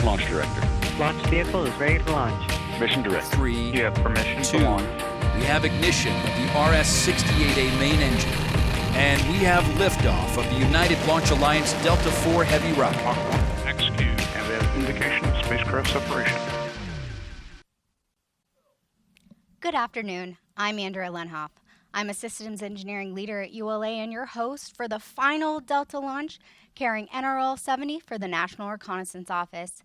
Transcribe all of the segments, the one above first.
Launch Director. Launch vehicle is ready to launch. Mission Director. 3, You have permission 2. to launch. We have ignition of the RS-68A main engine. And we have liftoff of the United Launch Alliance Delta IV Heavy rocket. Mach 1, execute, and that indication of spacecraft separation. Good afternoon. I'm Andrea Lenhoff. I'm a systems engineering leader at ULA and your host for the final Delta launch carrying NROL-70 for the National Reconnaissance Office.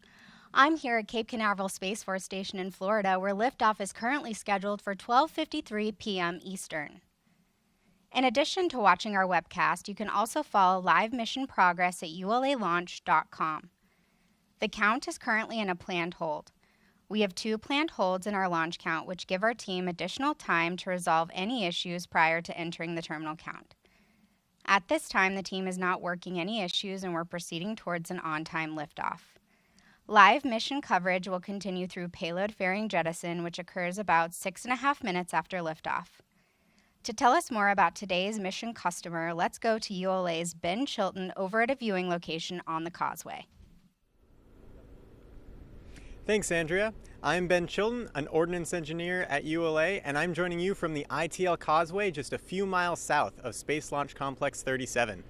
I'm here at Cape Canaveral Space Force Station in Florida, where liftoff is currently scheduled for 12:53 p.m. Eastern. In addition to watching our webcast, you can also follow live mission progress at ulalaunch.com. The count is currently in a planned hold. We have 2 planned holds in our launch count, which give our team additional time to resolve any issues prior to entering the terminal count. At this time, the team is not working any issues and we're proceeding towards an on-time liftoff. Live mission coverage will continue through payload fairing jettison, which occurs about 6.5 minutes after liftoff. To tell us more about today's mission customer, let's go to ULA's Ben Chilton over at a viewing location on the causeway. Thanks, Andrea. I'm Ben Chilton, an ordnance engineer at ULA, and I'm joining you from the ITL Causeway just a few miles south of Space Launch Complex 37.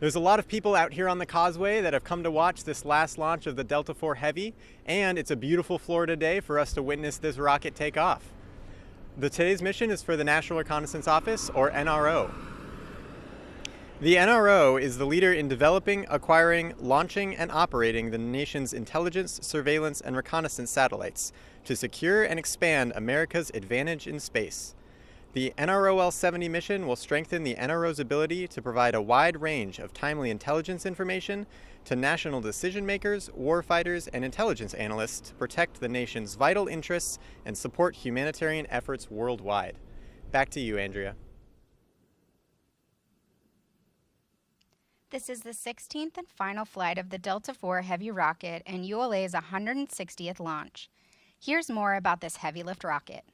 There's a lot of people out here on the causeway that have come to watch this last launch of the Delta IV Heavy, and it's a beautiful Florida day for us to witness this rocket take off. Today's mission is for the National Reconnaissance Office, or NRO. The NRO is the leader in developing, acquiring, launching, and operating the nation's intelligence, surveillance, and reconnaissance satellites to secure and expand America's advantage in space. The NROL-70 mission will strengthen the NRO's ability to provide a wide range of timely intelligence information to national decision makers, warfighters, and intelligence analysts to protect the nation's vital interests and support humanitarian efforts worldwide. Back to you, Andrea. This is the 16th and final flight of the Delta IV Heavy rocket and ULA's 160th launch. Here's more about this heavy lift rocket.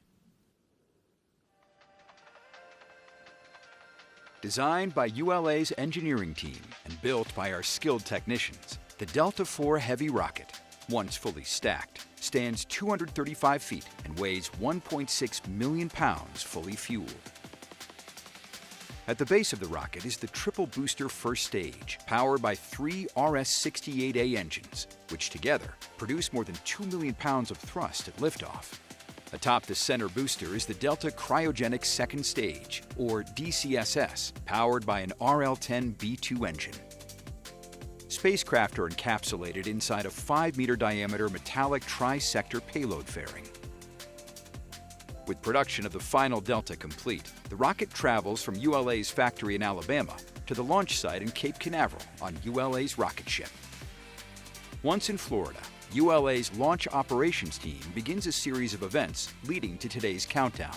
Designed by ULA's engineering team and built by our skilled technicians, the Delta IV Heavy rocket, once fully stacked, stands 235 feet and weighs 1.6 million pounds fully fueled. At the base of the rocket is the triple booster first stage, powered by 3 RS-68A engines, which together produce more than 2 million pounds of thrust at liftoff. Atop the center booster is the Delta Cryogenic Second Stage, or DCSS, powered by an RL-10B2 engine. Spacecraft are encapsulated inside a 5-meter diameter metallic tri-sector payload fairing. With production of the final Delta complete, the rocket travels from ULA's factory in Alabama to the launch site in Cape Canaveral on ULA's rocket ship. Once in Florida, ULA's launch operations team begins a series of events leading to today's countdown.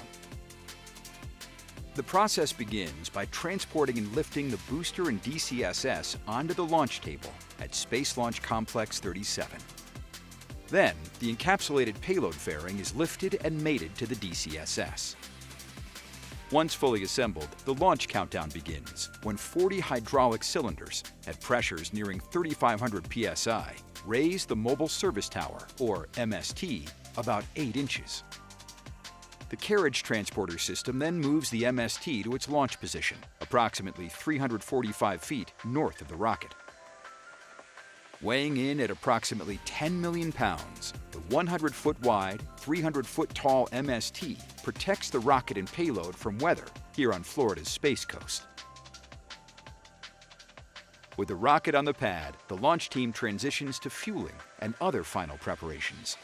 The process begins by transporting and lifting the booster and DCSS onto the launch table at Space Launch Complex 37. Then, the encapsulated payload fairing is lifted and mated to the DCSS. Once fully assembled, the launch countdown begins when 40 hydraulic cylinders at pressures nearing 3,500 psi raise the Mobile Service Tower, or MST, about 8 inches. The carriage transporter system then moves the MST to its launch position, approximately 345 feet north of the rocket. Weighing in at approximately 10 million pounds, the 100-foot wide, 300-foot tall MST protects the rocket and payload from weather here on Florida's Space Coast. With the rocket on the pad, the launch team transitions to fueling and other final preparations.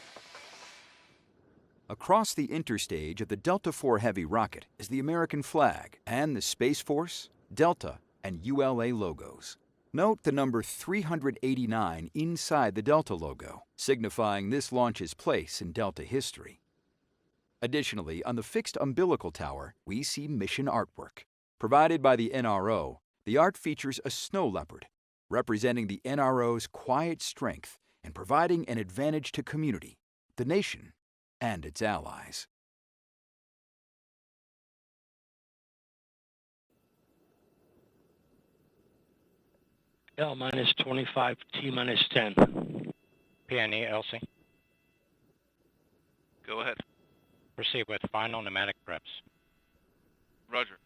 Across the interstage of the Delta IV Heavy rocket is the American flag and the Space Force, Delta, and ULA logos. Note the number 389 inside the Delta logo, signifying this launch's place in Delta history. Additionally, on the fixed umbilical tower, we see mission artwork. Provided by the NRO, the art features a snow leopard, representing the NRO's quiet strength and providing an advantage to community, the nation, and its allies. L minus 25, T minus 10. PNE LC. Go ahead. Proceed with final pneumatic preps. Roger.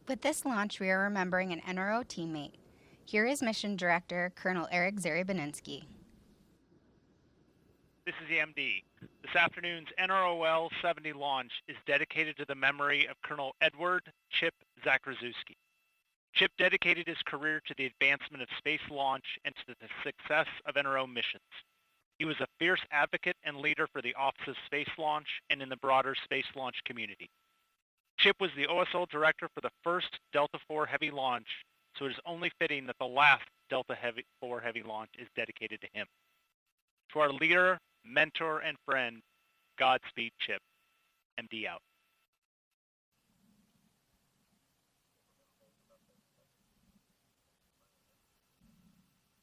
With this launch, we are remembering an NRO teammate. Here is Mission Director Colonel Eric Zaryabininsky. This is the MD. This afternoon's NROL-70 launch is dedicated to the memory of Colonel Edward Chip Zakrzewski. Chip dedicated his career to the advancement of space launch and to the success of NRO missions. He was a fierce advocate and leader for the Office of Space Launch and in the broader space launch community. Chip was the OSL director for the first Delta IV Heavy launch, so it is only fitting that the last Delta IV Heavy launch is dedicated to him. To our leader, mentor, and friend, Godspeed, Chip. MD out.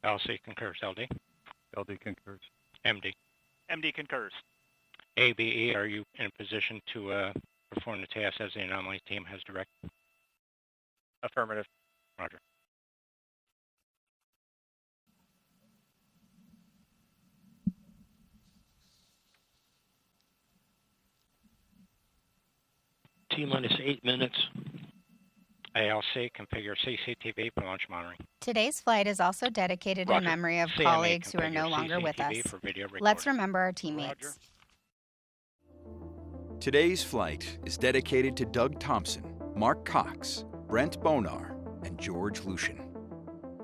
LC concurs. LD. LD concurs. MD. MD concurs. ABE, are you in a position to perform the task as the anomaly team has directed? Affirmative. Roger. T-minus 8 minutes. ALC, configure CCTV for launch monitoring. Today's flight is also dedicated in Roger. memory of CME, colleagues who are no configure longer with us. CCTV for video Let's recording. remember our teammates. Roger. Today's flight is dedicated to Doug Thompson, Mark Cox, Brent Bonar, and George Lucian.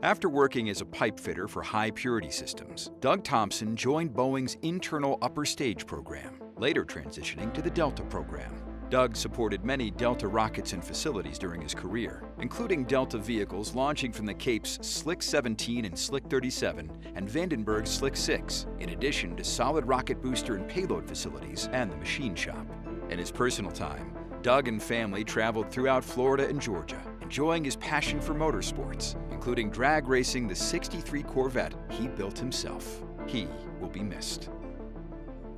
After working as a pipe fitter for high purity systems, Doug Thompson joined Boeing's internal upper stage program, later transitioning to the Delta program. Doug supported many Delta rockets and facilities during his career, including Delta vehicles launching from the Cape's Slick 17 and Slick 37 and Vandenberg's Slick 6, in addition to solid rocket booster and payload facilities and the machine shop. In his personal time, Doug and family traveled throughout Florida and Georgia, enjoying his passion for motorsports, including drag racing the 63 Corvette he built himself. He will be missed.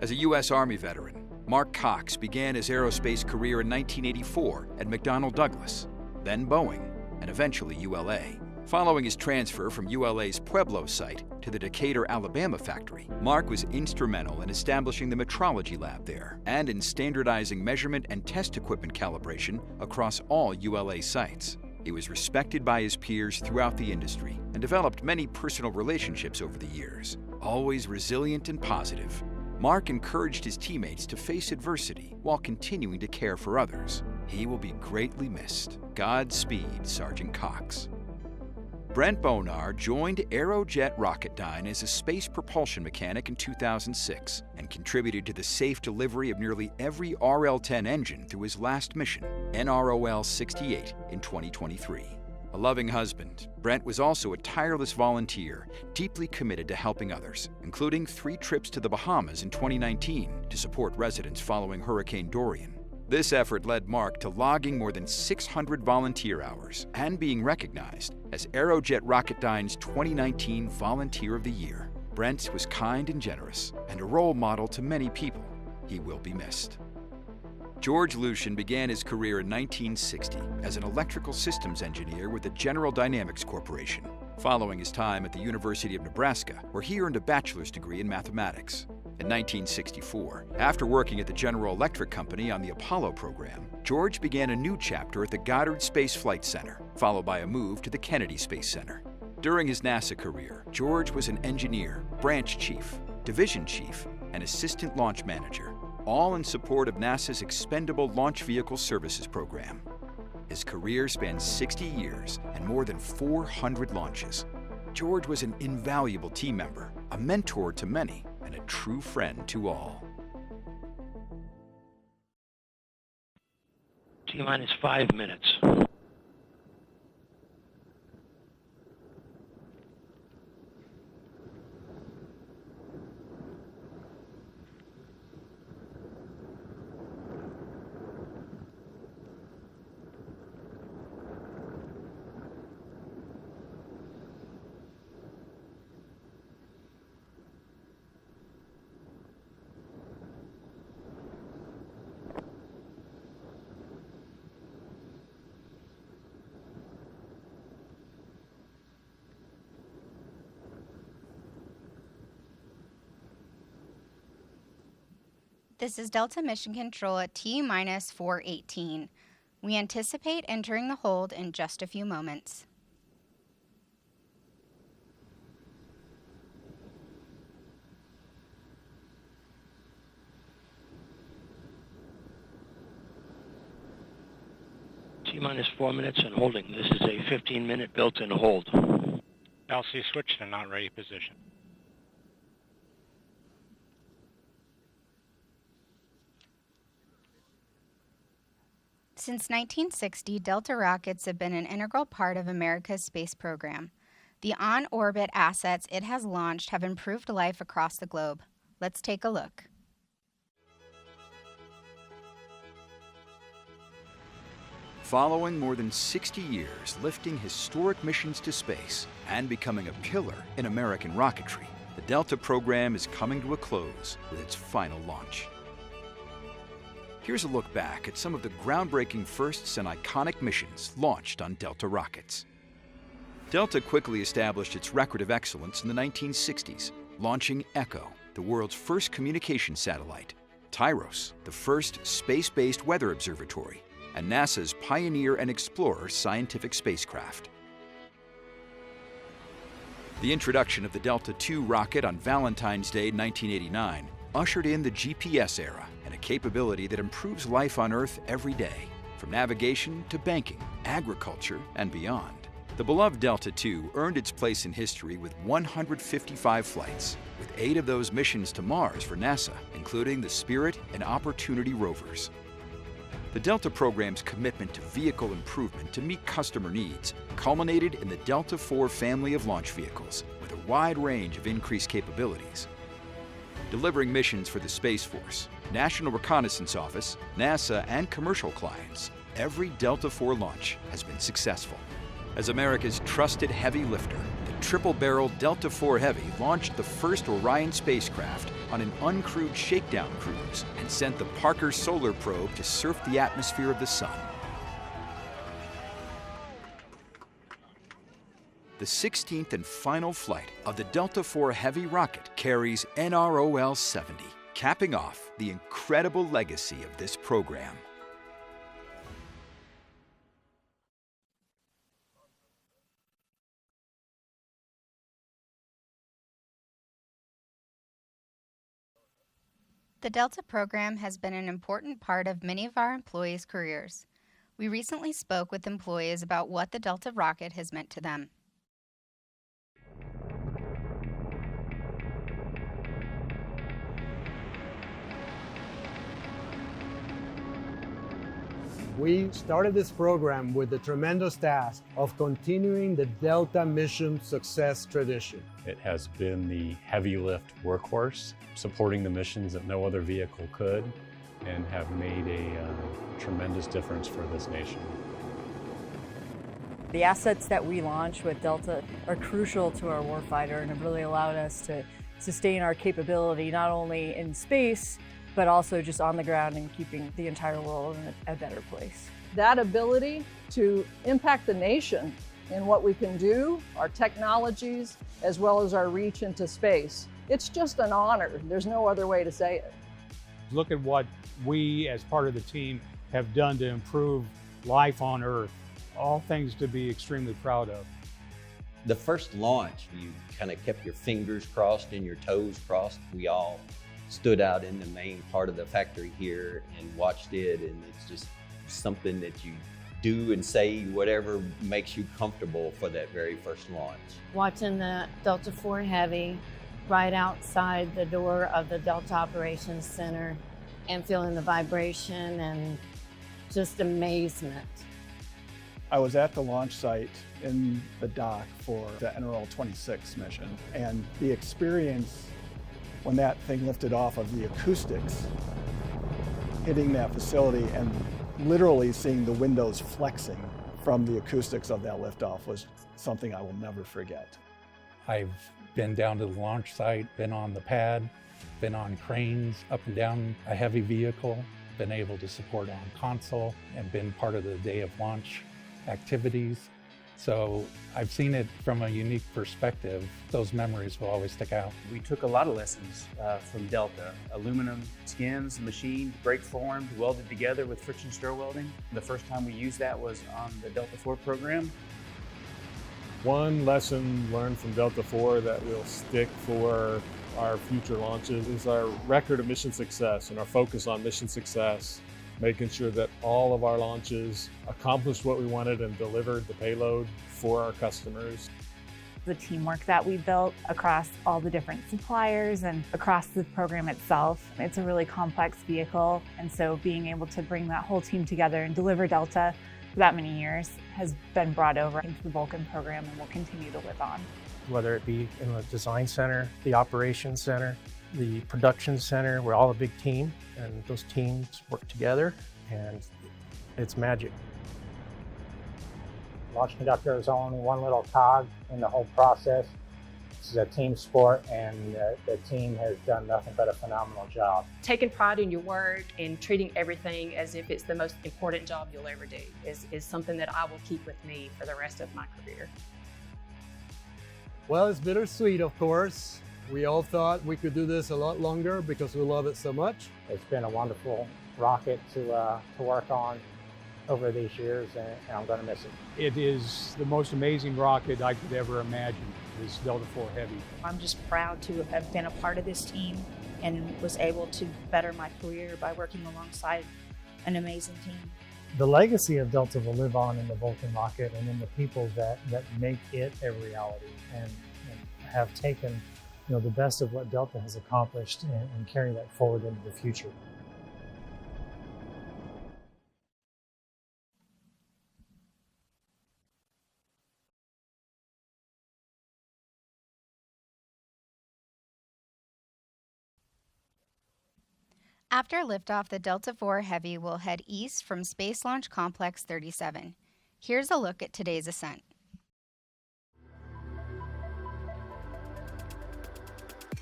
As a U.S. Army veteran, Mark Cox began his aerospace career in 1984 at McDonnell Douglas, then Boeing, and eventually ULA. Following his transfer from ULA's Pueblo site to the Decatur, Alabama factory, Mark was instrumental in establishing the metrology lab there and in standardizing measurement and test equipment calibration across all ULA sites. He was respected by his peers throughout the industry and developed many personal relationships over the years, always resilient and positive. Mark encouraged his teammates to face adversity while continuing to care for others. He will be greatly missed. Godspeed, Sergeant Cox. Brent Bonar joined Aerojet Rocketdyne as a space propulsion mechanic in 2006 and contributed to the safe delivery of nearly every RL-10 engine through his last mission, NROL-68, in 2023. A loving husband, Brent was also a tireless volunteer, deeply committed to helping others, including 3 trips to the Bahamas in 2019 to support residents following Hurricane Dorian. This effort led Mark to logging more than 600 volunteer hours and being recognized as Aerojet Rocketdyne's 2019 Volunteer of the Year. Brent was kind and generous and a role model to many people. He will be missed. George Lucian began his career in 1960 as an electrical systems engineer with the General Dynamics Corporation, following his time at the University of Nebraska, where he earned a bachelor's degree in mathematics. In 1964, after working at the General Electric Company on the Apollo program, George began a new chapter at the Goddard Space Flight Center, followed by a move to the Kennedy Space Center. During his NASA career, George was an engineer, branch chief, division chief, and assistant launch manager, all in support of NASA's Expendable Launch Vehicle Services program. His career spans 60 years and more than 400 launches. George was an invaluable team member, a mentor to many, and a true friend to all. T-minus 5 minutes. This is Delta Mission Control at T-minus 418. We anticipate entering the hold in just a few moments. T-minus 4 minutes and holding. This is a 15-minute built-in hold. LC switch to not ready position. Since 1960, Delta rockets have been an integral part of America's space program. The on-orbit assets it has launched have improved life across the globe. Let's take a look. Following more than 60 years lifting historic missions to space and becoming a pillar in American rocketry, the Delta program is coming to a close with its final launch. Here's a look back at some of the groundbreaking firsts and iconic missions launched on Delta rockets. Delta quickly established its record of excellence in the 1960s, launching ECHO, the world's first communication satellite, Tyros, the first space-based weather observatory, and NASA's Pioneer and Explorer scientific spacecraft. The introduction of the Delta II rocket on Valentine's Day 1989 ushered in the GPS era and a capability that improves life on Earth every day, from navigation to banking, agriculture, and beyond. The beloved Delta II earned its place in history with 155 flights, with 8 of those missions to Mars for NASA, including the Spirit and Opportunity rovers. The Delta program's commitment to vehicle improvement to meet customer needs culminated in the Delta IV family of launch vehicles with a wide range of increased capabilities. Delivering missions for the Space Force, National Reconnaissance Office, NASA, and commercial clients, every Delta IV launch has been successful. As America's trusted heavy lifter, the triple-barreled Delta IV Heavy launched the first Orion spacecraft on an uncrewed shakedown cruise and sent the Parker Solar Probe to surf the atmosphere of the Sun. The 16th and final flight of the Delta IV Heavy rocket carries NROL-70, capping off the incredible legacy of this program. The Delta program has been an important part of many of our employees' careers. We recently spoke with employees about what the Delta rocket has meant to them. We started this program with the tremendous task of continuing the Delta mission success tradition. It has been the heavy lift workhorse, supporting the missions that no other vehicle could, and have made a tremendous difference for this nation. The assets that we launch with Delta are crucial to our warfighter and have really allowed us to sustain our capability not only in space, but also just on the ground and keeping the entire world in a better place. That ability to impact the nation in what we can do, our technologies, as well as our reach into space. It's just an honor. There's no other way to say it. Look at what we as part of the team have done to improve life on Earth. All things to be extremely proud of. The first launch, you kind of kept your fingers crossed and your toes crossed. We all stood out in the main part of the factory here and watched it, and it's just something that you do and say whatever makes you comfortable for that very first launch. Watching the Delta IV Heavy right outside the door of the Delta Operations Center and feeling the vibration and just amazement. I was at the launch site in the dock for the NROL-70 mission, and the experience when that thing lifted off of the acoustics, hitting that facility and literally seeing the windows flexing from the acoustics of that liftoff was something I will never forget. I've been down to the launch site, been on the pad, been on cranes up and down a heavy vehicle, been able to support on console, and been part of the day of launch activities. So I've seen it from a unique perspective. Those memories will always stick out. We took a lot of lessons from Delta. Aluminum skins, machined, brake formed, welded together with friction stir welding. The first time we used that was on the Delta 4 program. One lesson learned from Delta 4 that will stick for our future launches is our record of mission success and our focus on mission success, making sure that all of our launches accomplished what we wanted and delivered the payload for our customers. The teamwork that we built across all the different suppliers and across the program itself. It's a really complex vehicle, and so being able to bring that whole team together and deliver Delta for that many years has been brought over into the Vulcan program and will continue to live on. Whether it be in the design center, the operations center, the production center, we're all a big team, and those teams work together, and it's magic. Launch conductor is only one little cog in the whole process. This is a team sport, and the team has done nothing but a phenomenal job. Taking pride in your work and treating everything as if it's the most important job you'll ever do is something that I will keep with me for the rest of my career. Well, it's bittersweet, of course. We all thought we could do this a lot longer because we love it so much. It's been a wonderful rocket to work on over these years, and I'm going to miss it. It is the most amazing rocket I could ever imagine, this Delta IV Heavy. I'm just proud to have been a part of this team and was able to better my career by working alongside an amazing team. The legacy of Delta will live on in the Vulcan rocket and in the people that make it a reality and have taken the best of what Delta has accomplished and carry that forward into the future. After liftoff, the Delta IV Heavy will head east from Space Launch Complex 37. Here's a look at today's ascent.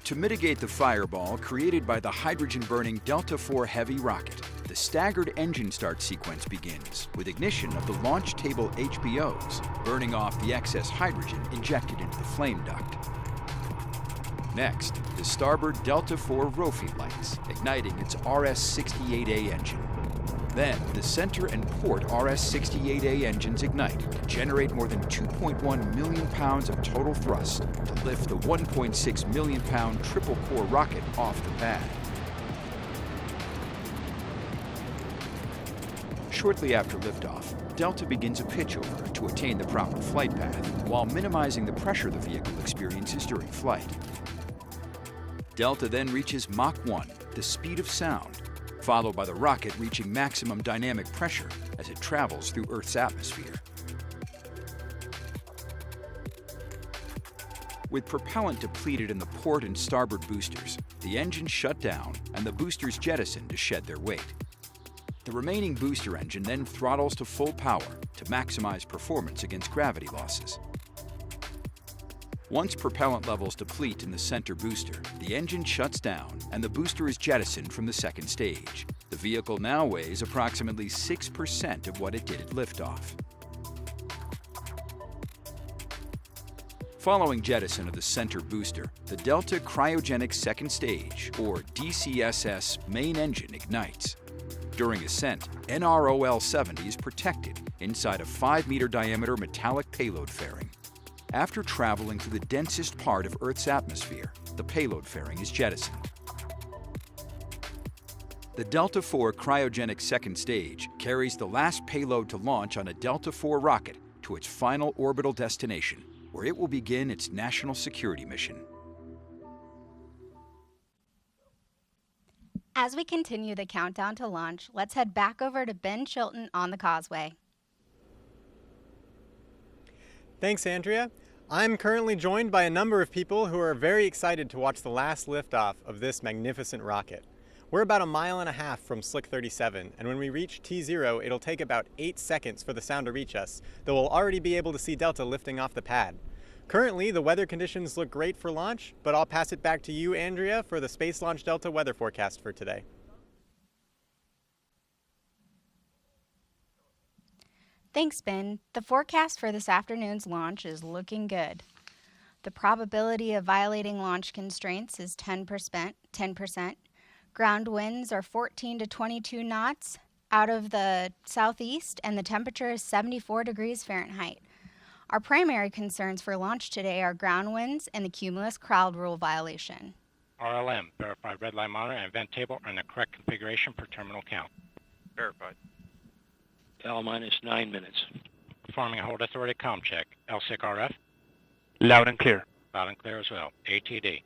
To mitigate the fireball created by the hydrogen-burning Delta IV Heavy rocket, the staggered engine start sequence begins with ignition of the launch table HPOs, burning off the excess hydrogen injected into the flame duct. Next, the starboard Delta IV ROFI lights, igniting its RS-68A engine. Then, the center and port RS-68A engines ignite to generate more than 2.1 million pounds of total thrust to lift the 1.6 million pound triple-core rocket off the pad. Shortly after liftoff, Delta begins a pitchover to attain the proper flight path while minimizing the pressure the vehicle experiences during flight. Delta then reaches Mach 1, the speed of sound, followed by the rocket reaching maximum dynamic pressure as it travels through Earth's atmosphere. With propellant depleted in the port and starboard boosters, the engines shut down and the boosters jettisoned to shed their weight. The remaining booster engine then throttles to full power to maximize performance against gravity losses. Once propellant levels deplete in the center booster, the engine shuts down and the booster is jettisoned from the second stage. The vehicle now weighs approximately 6% of what it did at liftoff. Following jettison of the center booster, the Delta Cryogenic Second Stage, or DCSS, main engine ignites. During ascent, NROL-70 is protected inside a 5-meter diameter metallic payload fairing. After traveling through the densest part of Earth's atmosphere, the payload fairing is jettisoned. The Delta IV Cryogenic Second Stage carries the last payload to launch on a Delta IV rocket to its final orbital destination, where it will begin its national security mission. As we continue the countdown to launch, let's head back over to Ben Chilton on the causeway. Thanks, Andrea. I'm currently joined by a number of people who are very excited to watch the last liftoff of this magnificent rocket. We're about 1.5 miles from Slick 37, and when we reach T0, it'll take about 8 seconds for the sound to reach us, though we'll already be able to see Delta lifting off the pad. Currently, the weather conditions look great for launch, but I'll pass it back to you, Andrea, for the Space Launch Delta weather forecast for today. Thanks, Ben. The forecast for this afternoon's launch is looking good. The probability of violating launch constraints is 10%. Ground winds are 14 to 22 knots out of the southeast, and the temperature is 74 degrees Fahrenheit. Our primary concerns for launch today are ground winds and the cumulus crowd rule violation. RLM, verified red line monitor and vent table are in the correct configuration per terminal count. Verified. L minus 9 minutes. Performing a hold authority comm check. LSIC RF. Loud and clear. Loud and clear as well. ATD.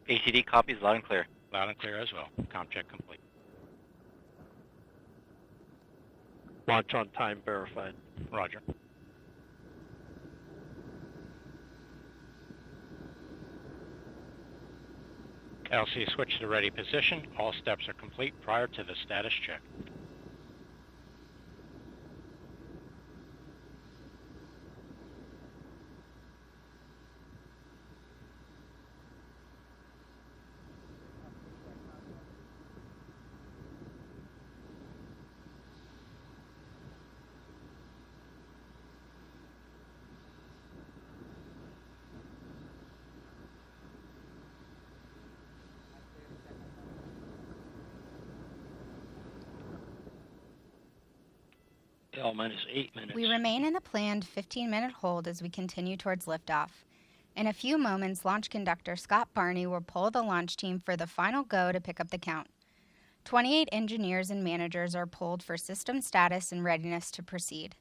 ATD copies loud and clear. Loud and clear as well. Comm check complete. Launch on time verified. Roger. LC switch to ready position. All steps are complete prior to the status check. L minus 8 minutes. We remain in the planned 15-minute hold as we continue towards liftoff. In a few moments, launch conductor Scott Barney will pull the launch team for the final go to pick up the count. 28 engineers and managers are pulled for system status and readiness to proceed.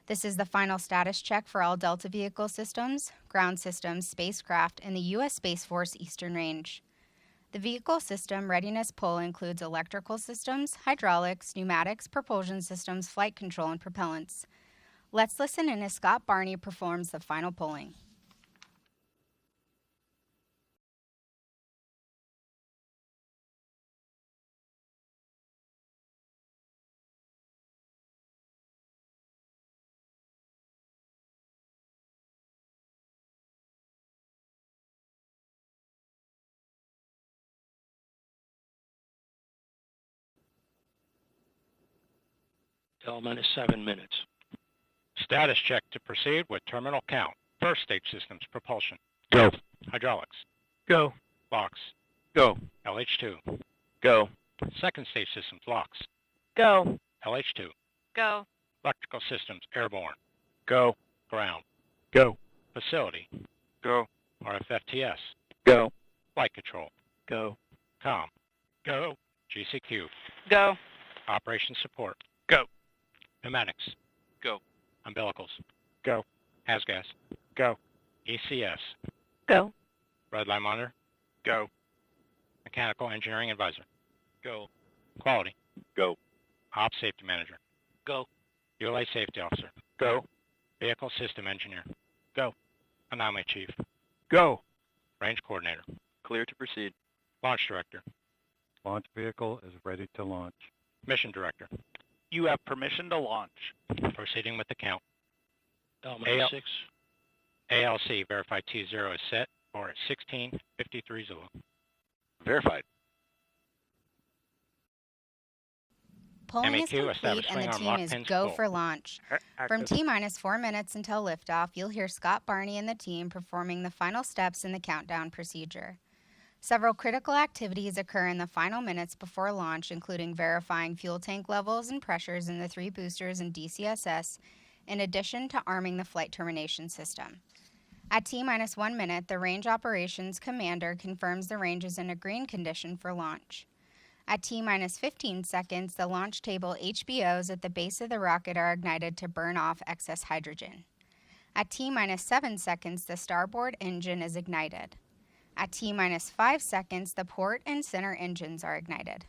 This is the final status check for all Delta vehicle systems, ground systems, spacecraft, and the U.S. Space Force Eastern Range. The vehicle system readiness pull includes electrical systems, hydraulics, pneumatics, propulsion systems, flight control, and propellants. Let's listen in as Scott Barney performs the final pulling. L minus 7 minutes. Status check to proceed with terminal count. First stage systems, propulsion. Go. Hydraulics. Go. Locks. Go. LH2. Go. Second stage systems, locks. Go. LH2. Go. Electrical systems, airborne. Go. Ground. Go. Facility. Go. RFFTS. Go. Flight control. Go. COM. Go. GCQ. Go. Operation support. Go. Pneumatics. Go. Umbilicals. Go. HASGAS. Go. ECS. Go. Red line monitor. Go. Mechanical engineering advisor. Go. Quality. Go. Ops safety manager. Go. ULA safety officer. Go. Vehicle system engineer. Go. Anomaly chief. Go. Range coordinator. Clear to proceed. Launch director. Launch vehicle is ready to launch. Mission director. You have permission to launch. Proceeding with the count. L minus 6. ALC verified T0 is set for 16:53 Zulu. Verified. Pulling is MEQ, complete establish and the swing arm team lock is pins go full. for launch. From T-minus 4 minutes until liftoff, you'll hear Scott Barney and the team performing the final steps in the countdown procedure. Several critical activities occur in the final minutes before launch, including verifying fuel tank levels and pressures in the 3 boosters and DCSS, in addition to arming the flight termination system. At T-minus 1 minute, the Range Operations Commander confirms the range is in a green condition for launch. At T-minus 15 seconds, the launch table HBOs at the base of the rocket are ignited to burn off excess hydrogen. At T-minus 7 seconds, the starboard engine is ignited. At T-minus 5 seconds, the port and center engines are ignited.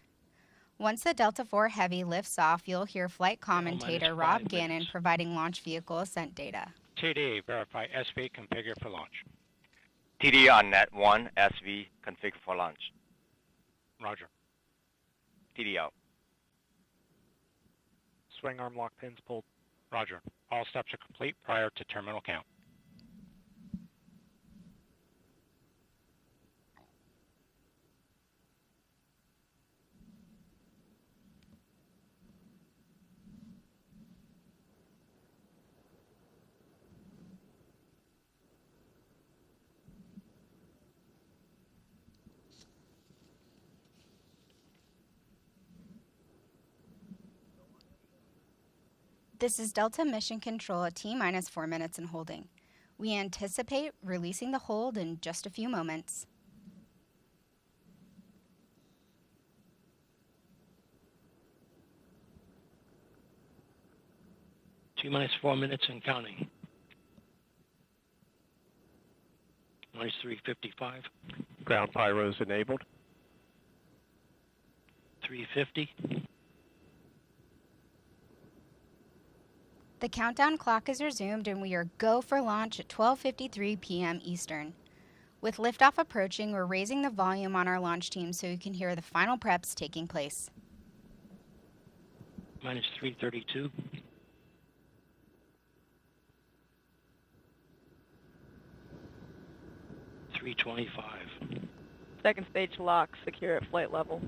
Once the Delta IV Heavy lifts off, you'll hear flight commentator Rob Gannon providing launch vehicle ascent data. TD, verify SV configured for launch. TD on net 1, SV configured for launch. Roger. TD out. Swing arm lock pins pulled. Roger. All steps are complete prior to terminal count. This is Delta Mission Control at T-minus 4 minutes and holding. We anticipate releasing the hold in just a few moments. T-minus 4 minutes and counting. Minus 355. Ground pyros enabled. 350. The countdown clock is resumed and we are go for launch at 12:53 p.m. Eastern. With liftoff approaching, we're raising the volume on our launch team so you can hear the final preps taking place. Minus 332. $325. Second stage lock, secure at flight level.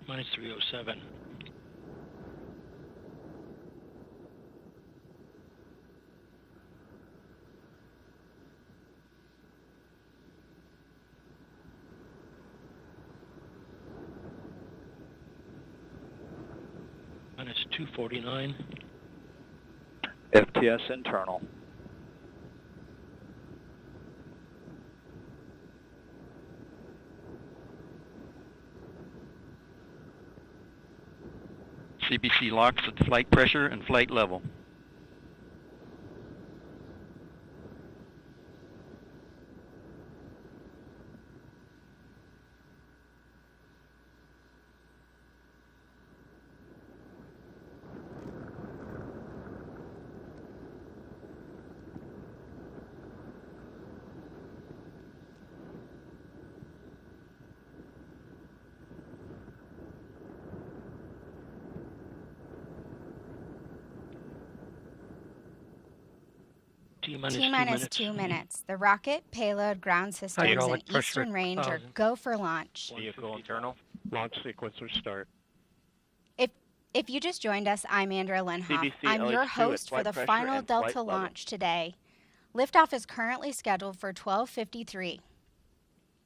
Minus 307. Minus 249. FTS internal. CBC locks at flight pressure and flight level. T-minus 2 minutes. The rocket, payload, ground systems, and eastern range are go for launch. Vehicle internal. Launch sequencer start. If you just joined us, I'm Andrea Lenhoff. CBC I'm your LH2 host at for flight the pressure final and flight Delta level. launch today. Liftoff is currently scheduled for 12:53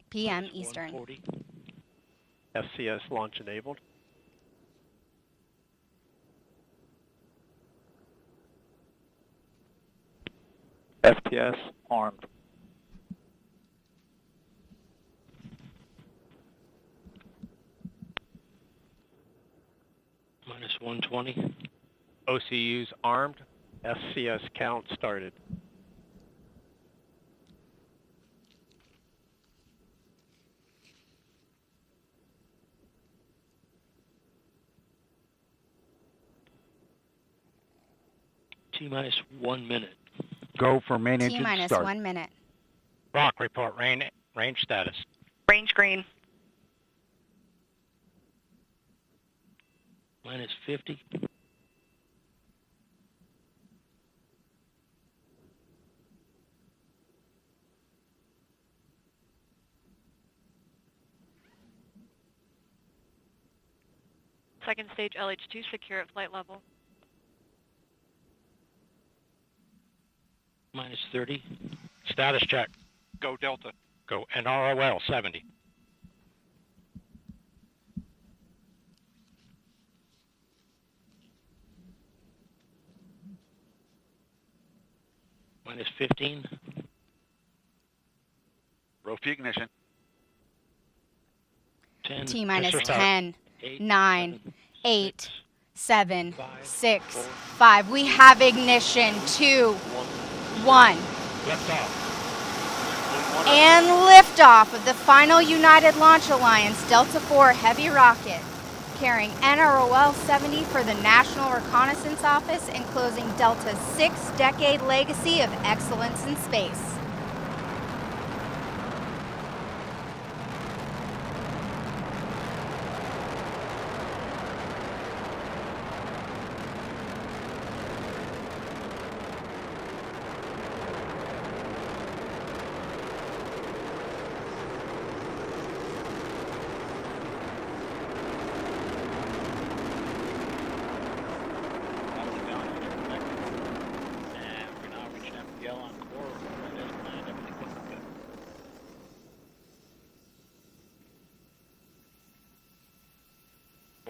p.m. Eastern. 140. FCS launch enabled. FTS armed. Minus 120. OCUs armed. FCS count started. T-minus 1 minute. Go for main engine T-minus start. 1 minute. Rock, report range status. Range green. Minus 50. Second stage LH2 secure at flight level. Minus 30. Status check. Go Delta. Go NROL-70. Minus 15. Rofi ignition. 10. T-minus Mr. Start. 10, 8, 9, 8, 6, 7, 5, 6, 4, 5. We have ignition. 2, 1. Lift off. And liftoff of the final United Launch Alliance Delta IV Heavy rocket, carrying NROL-70 for the National Reconnaissance Office and closing Delta's 6-decade legacy of excellence in space.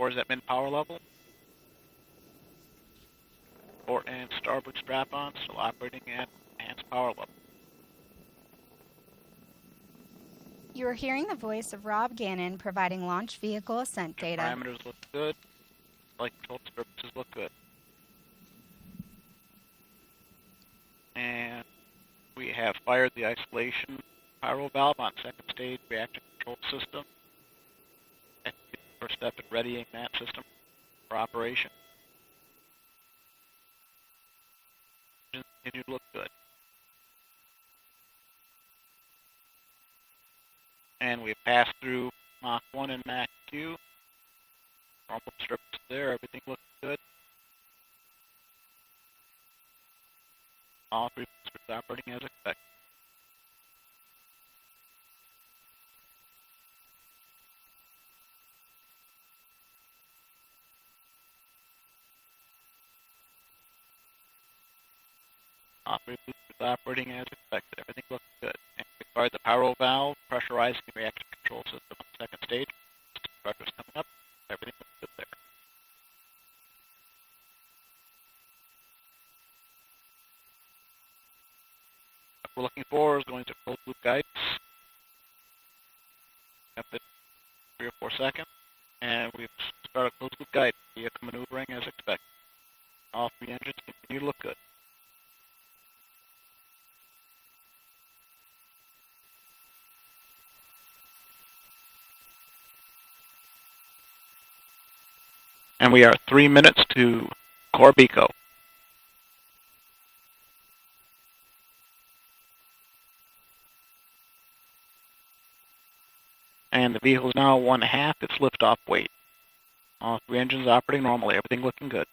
4 is at min power level. Port and starboard strap-on still operating at enhanced power level. You are hearing the voice of Rob Gannon providing launch vehicle ascent data. Parameters look good. Flight control disturbances look good. And we have fired the isolation pyro valve on second stage reactor control system. First step in readying that system for operation. Engines continue to look good. And we've passed through Mach 1 and Mach 2. Normal disturbances there, everything looks good. All three boosters operating as expected. All three boosters operating as expected. Everything looks good. And we fired the pyro valve, pressurizing the reaction control system on the second stage. Pressure's coming up. Everything looks good there. What we're looking for is going to closed loop guidance. After 3 or 4 seconds. And we've started closed loop guidance. Vehicle maneuvering as expected. All three engines continue to look good. And we are 3 minutes to Corbico. And the vehicle is now 1/2 its liftoff weight. All three engines operating normally, everything looking good.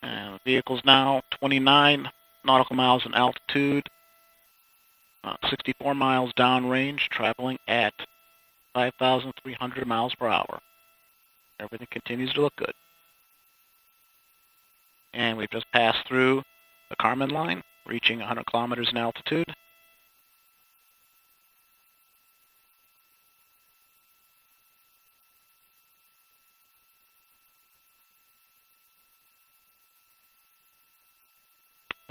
And the vehicle's now 29 nautical miles in altitude, 64 miles downrange, traveling at 5,300 miles per hour. Everything continues to look good. And we've just passed through the Kármán line, reaching 100 kilometers in altitude.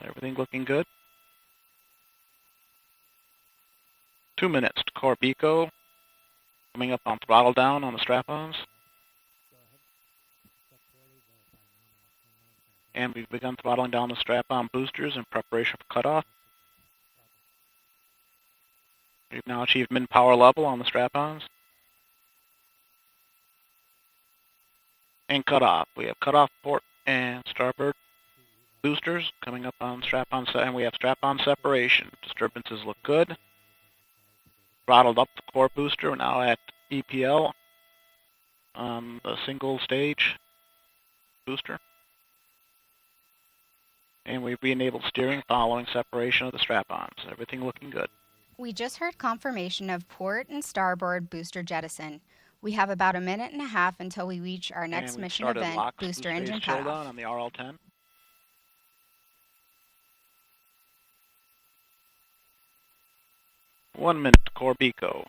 Everything looking good. 2 minutes to Corbico. Coming up on throttle down on the strap-ons. And we've begun throttling down the strap-on boosters in preparation for cutoff. We've now achieved min-power level on the strap-ons. And cutoff. We have cutoff port and starboard boosters coming up on strap-on, and we have strap-on separation. Disturbances look good. Throttled up the core booster. We're now at EPL on the single stage booster. And we've re-enabled steering following separation of the strap-ons. Everything looking good. We just heard confirmation of port and starboard booster jettison. We have about 1.5 minutes until we reach our next mission event, booster engine cutoff. On the RL-10. One minute to Corbico.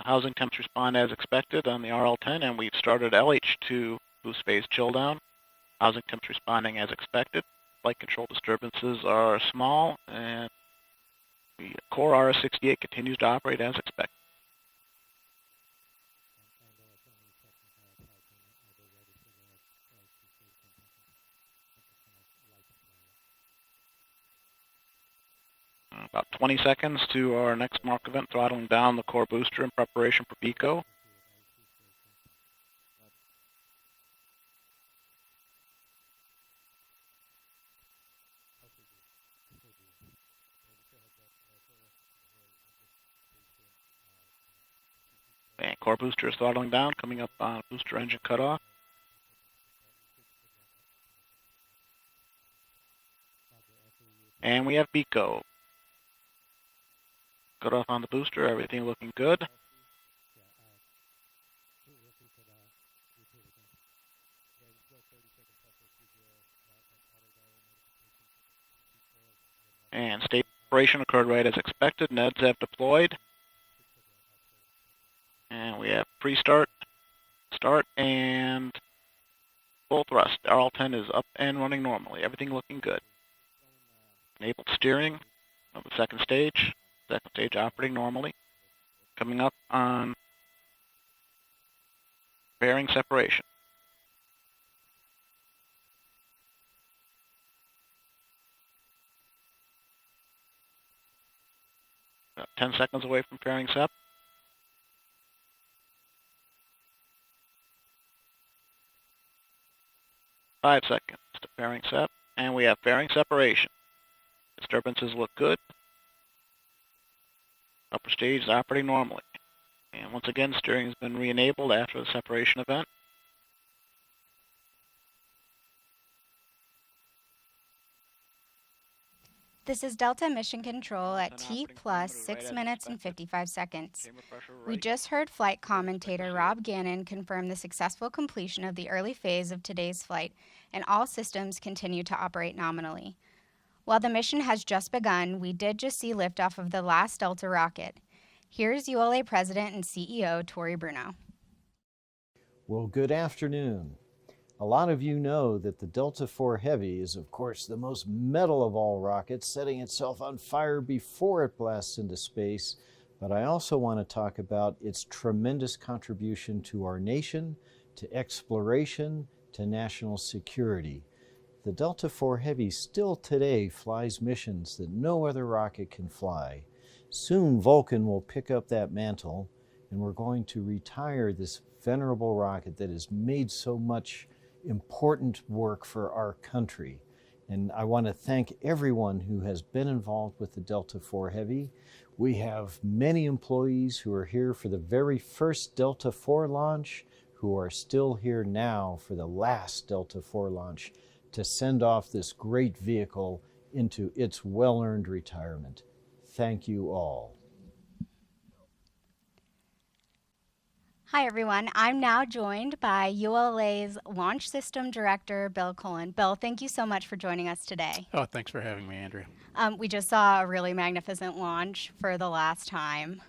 Housing temps respond as expected on the RL-10, and we've started LH2 boost phase chill down. Housing temps responding as expected. Flight control disturbances are small, and the core RS-68 continues to operate as expected. About 20 seconds to our next mark event, throttling down the core booster in preparation for BECO. And core booster is throttling down, coming up on booster engine cutoff. And we have BECO. Cutoff on the booster, everything looking good. And state separation occurred right as expected. NEDs have deployed. And we have pre-start, start, and full thrust. RL-10 is up and running normally. Everything looking good. Enabled steering of the second stage. Second stage operating normally. Coming up on bearing separation. About 10 seconds away from pairing sep. 5 seconds to pairing sep, and we have pairing separation. Disturbances look good. Upper stage is operating normally. And once again, steering has been re-enabled after the separation event. This is Delta Mission Control at T plus 6 minutes and 55 seconds. We just heard flight commentator Rob Gannon confirm the successful completion of the early phase of today's flight, and all systems continue to operate nominally. While the mission has just begun, we did just see liftoff of the last Delta rocket. Here's ULA President and CEO Tory Bruno. Well, good afternoon. A lot of you know that the Delta IV Heavy is, of course, the most metal of all rockets, setting itself on fire before it blasts into space. But I also want to talk about its tremendous contribution to our nation, to exploration, to national security. The Delta IV Heavy still today flies missions that no other rocket can fly. Soon Vulcan will pick up that mantle, and we're going to retire this venerable rocket that has made so much important work for our country. And I want to thank everyone who has been involved with the Delta IV Heavy. We have many employees who are here for the very first Delta IV launch, who are still here now for the last Delta IV launch to send off this great vehicle into its well-earned retirement. Thank you all. Hi, everyone. I'm now joined by ULA's Launch System Director, Bill Cullen. Bill, thank you so much for joining us today. Oh, thanks for having me, Andrea. We just saw a really magnificent launch for the last time.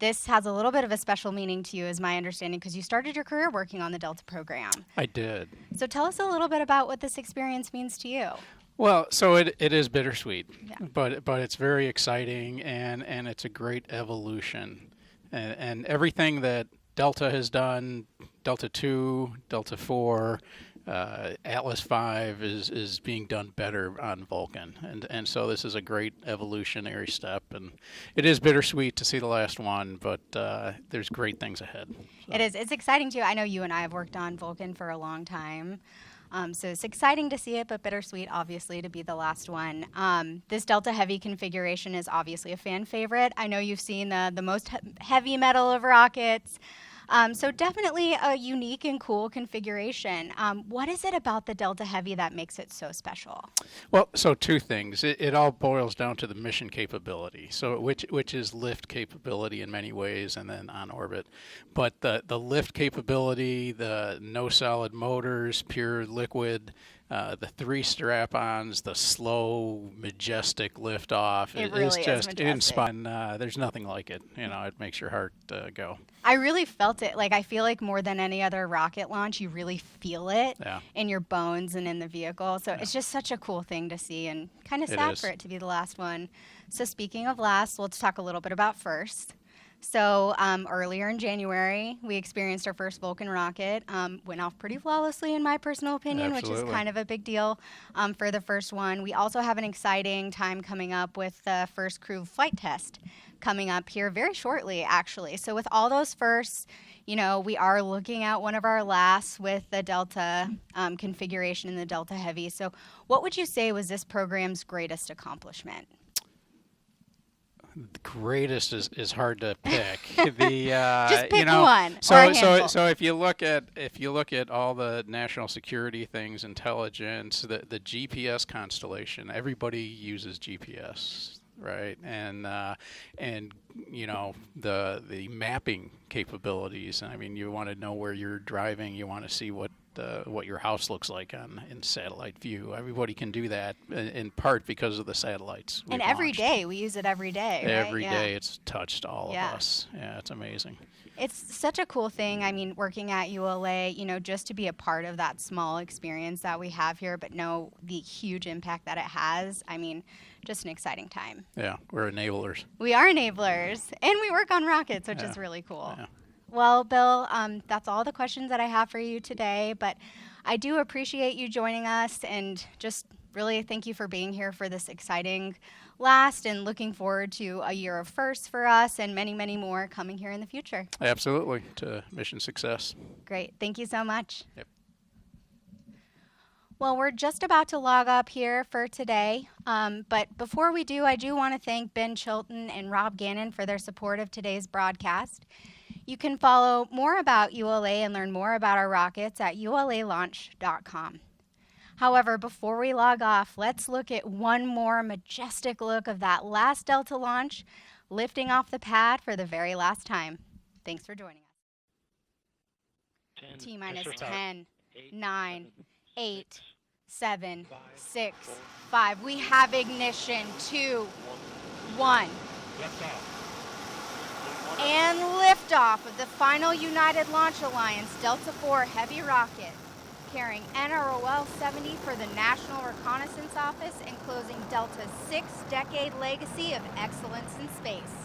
This has a little bit of a special meaning to you, is my understanding, because you started your career working on the Delta program. I did. So tell us a little bit about what this experience means to you. Well, so it is bittersweet, Yeah. but it's very exciting, and it's a great evolution. And everything that Delta has done, Delta 2, Delta 4, Atlas 5 is being done better on Vulcan. And so this is a great evolutionary step. And it is bittersweet to see the last one, but there's great things ahead. So. It is. It's exciting, too. I know you and I have worked on Vulcan for a long time. So it's exciting to see it, but bittersweet, obviously, to be the last one. This Delta Heavy configuration is obviously a fan favorite. I know you've seen the most heavy metal of rockets. So definitely a unique and cool configuration. What is it about the Delta Heavy that makes it so special? Well, so two things. It all boils down to the mission capability, so which is lift capability in many ways, and then on orbit. But the lift capability, the no solid motors, pure liquid, the 3 strap-ons, the slow, majestic liftoff. It really is just majestic. inspiring. There's nothing like it. You know, it makes your heart go. I really felt it. Like, I feel like more than any other rocket launch, you really feel it in your bones and in the vehicle. So it's just such a cool thing to see, and kind of sad for it to be the last one. So speaking of last, let's talk a little bit about first. So earlier in January, we experienced our first Vulcan rocket. Went off pretty flawlessly, in my personal opinion, which is kind of a big deal for the first one. We also have an exciting time coming up with the first crew flight test coming up here very shortly, actually. So with all those firsts, you know, we are looking at one of our lasts with the Delta configuration in the Delta Heavy. So what would you say was this program's greatest accomplishment? The greatest is hard to pick. Just pick you know, one. So if you look at all the national security things, intelligence, the GPS constellation, everybody uses GPS, right? And you know, the mapping capabilities. I mean, you want to know where you're driving. You want to see what what your house looks like in satellite view. Everybody can do that in part because of the satellites. And every day, we use it every day, right? Every day it's touched all of us. Yeah, it's amazing. It's such a cool thing. I mean, working at ULA, you know, just to be a part of that small experience that we have here, but know the huge impact that it has. I mean, just an exciting time. Yeah, we're enablers. We are enablers, and we work on rockets, which is really cool. Yeah. Well, Bill, that's all the questions that I have for you today, but I do appreciate you joining us, and just really thank you for being here for this exciting last, and looking forward to a year of firsts for us and many, many more coming here in the future. Absolutely, to mission success. Great. Thank you so much. Yep. Well, we're just about to log up here for today, but before we do, I do want to thank Ben Chilton and Rob Gannon for their support of today's broadcast. You can follow more about ULA and learn more about our rockets at ulalaunch.com. However, before we log off, let's look at one more majestic look of that last Delta launch, lifting off the pad for the very last time. Thanks for joining us. T-minus 10, 9, 8, 7, 6, 5. We have ignition. 2, 1. And liftoff of the final United Launch Alliance Delta IV Heavy rocket, carrying NROL-70 for the National Reconnaissance Office and closing Delta's 6-decade legacy of excellence in space.